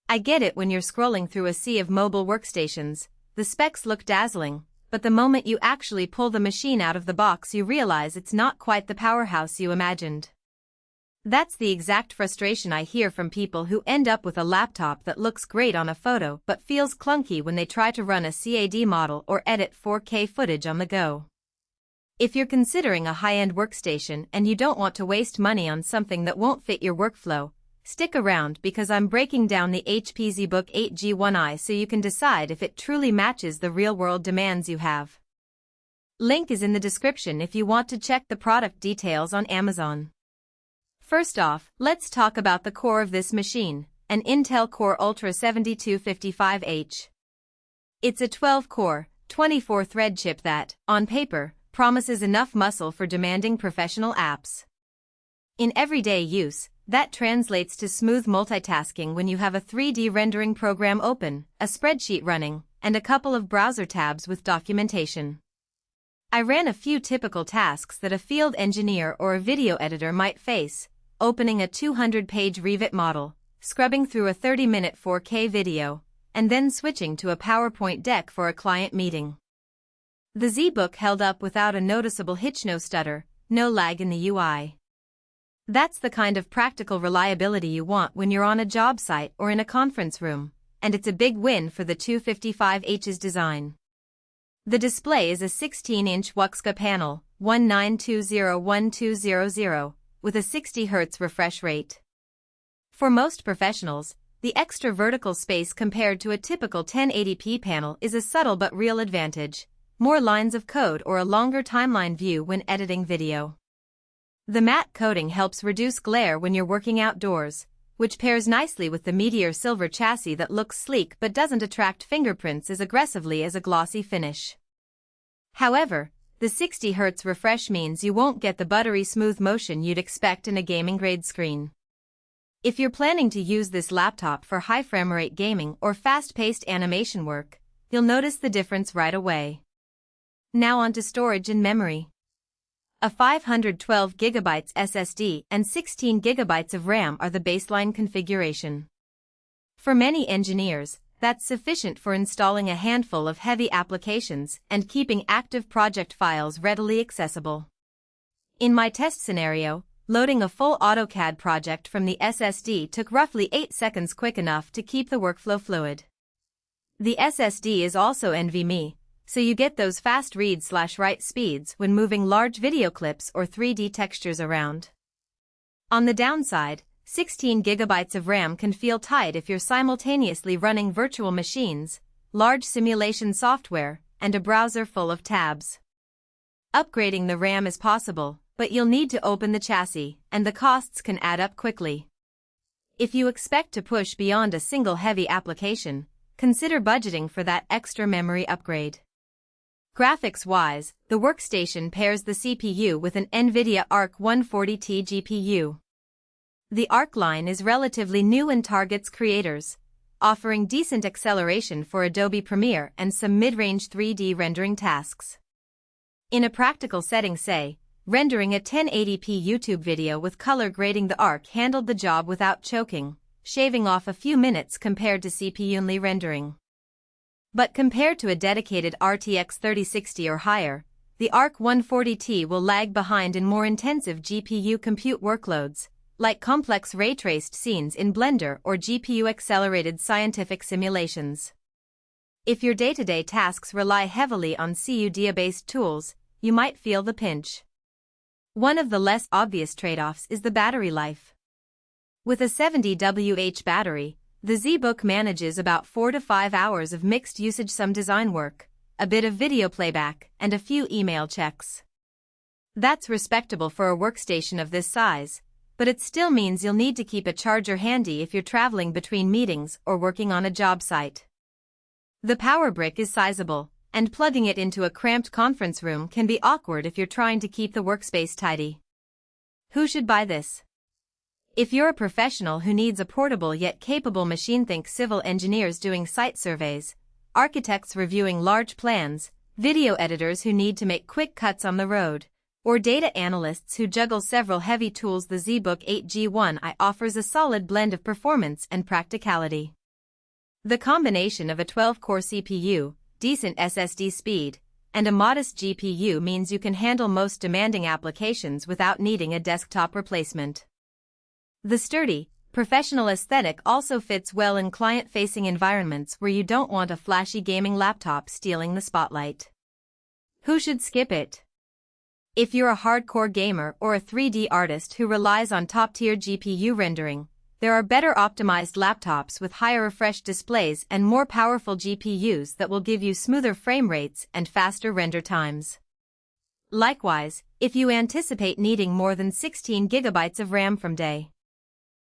I get it. When you're scrolling through a sea of mobile workstations, the specs look dazzling, but the moment you actually pull the machine out of the box you realize it's not quite the powerhouse you imagined. That's the exact frustration I hear from people who end up with a laptop that looks great on a photo but feels clunky when they try to run a CAD model or edit 4K footage on the go. If you're considering a high-end workstation and you don't want to waste money on something that won't fit your workflow, stick around because I'm breaking down the HP ZBook 8 G1i so you can decide if it truly matches the real-world demands you have. Link is in the description if you want to check the product details on Amazon. First off, let's talk about the core of this machine, an Intel Core Ultra 7255H. It's a 12-core, 24-thread chip that, on paper, promises enough muscle for demanding professional apps. In everyday use, that translates to smooth multitasking when you have a 3D rendering program open, a spreadsheet running, and a couple of browser tabs with documentation. I ran a few typical tasks that a field engineer or a video editor might face, opening a 200-page Revit model, scrubbing through a 30-minute 4K video, and then switching to a PowerPoint deck for a client meeting. The ZBook held up without a noticeable hitch, no stutter, no lag in the UI. That's the kind of practical reliability you want when you're on a job site or in a conference room, and it's a big win for the 255H's design. The display is a 16-inch WUXGA panel, 19201200, with a 60 Hz refresh rate. For most professionals, the extra vertical space compared to a typical 1080p panel is a subtle but real advantage, more lines of code or a longer timeline view when editing video. The matte coating helps reduce glare when you're working outdoors, which pairs nicely with the Meteor silver chassis that looks sleek but doesn't attract fingerprints as aggressively as a glossy finish. However, the 60 Hz refresh means you won't get the buttery smooth motion you'd expect in a gaming-grade screen. If you're planning to use this laptop for high frame rate gaming or fast-paced animation work, you'll notice the difference right away. Now on to storage and memory. A 512GB SSD and 16GB of RAM are the baseline configuration. For many engineers, that's sufficient for installing a handful of heavy applications and keeping active project files readily accessible. In my test scenario, loading a full AutoCAD project from the SSD took roughly 8 seconds, quick enough to keep the workflow fluid. The SSD is also NVMe, so you get those fast read/write speeds when moving large video clips or 3D textures around. On the downside, 16GB of RAM can feel tight if you're simultaneously running virtual machines, large simulation software, and a browser full of tabs. Upgrading the RAM is possible, but you'll need to open the chassis, and the costs can add up quickly. If you expect to push beyond a single heavy application, consider budgeting for that extra memory upgrade. Graphics-wise, the workstation pairs the CPU with an NVIDIA Arc 140T GPU. The Arc line is relatively new and targets creators, offering decent acceleration for Adobe Premiere and some mid-range 3D rendering tasks. In a practical setting, say, rendering a 1080p YouTube video with color grading, the Arc handled the job without choking, shaving off a few minutes compared to CPU-only rendering. But compared to a dedicated RTX 3060 or higher, the Arc 140T will lag behind in more intensive GPU compute workloads, like complex ray-traced scenes in Blender or GPU-accelerated scientific simulations. If your day-to-day tasks rely heavily on CUDA-based tools, you might feel the pinch. One of the less obvious trade-offs is the battery life. With a 70 Wh battery, the ZBook manages about 4 to 5 hours of mixed usage, some design work, a bit of video playback, and a few email checks. That's respectable for a workstation of this size, but it still means you'll need to keep a charger handy if you're traveling between meetings or working on a job site. The power brick is sizable, and plugging it into a cramped conference room can be awkward if you're trying to keep the workspace tidy. Who should buy this? If you're a professional who needs a portable yet capable machine, think civil engineers doing site surveys, architects reviewing large plans, video editors who need to make quick cuts on the road, or data analysts who juggle several heavy tools. The ZBook 8 G1i offers a solid blend of performance and practicality. The combination of a 12-core CPU, decent SSD speed, and a modest GPU means you can handle most demanding applications without needing a desktop replacement. The sturdy, professional aesthetic also fits well in client-facing environments where you don't want a flashy gaming laptop stealing the spotlight. Who should skip it? If you're a hardcore gamer or a 3D artist who relies on top-tier GPU rendering, there are better optimized laptops with higher refresh displays and more powerful GPUs that will give you smoother frame rates and faster render times. Likewise, if you anticipate needing more than 16 GB of RAM from day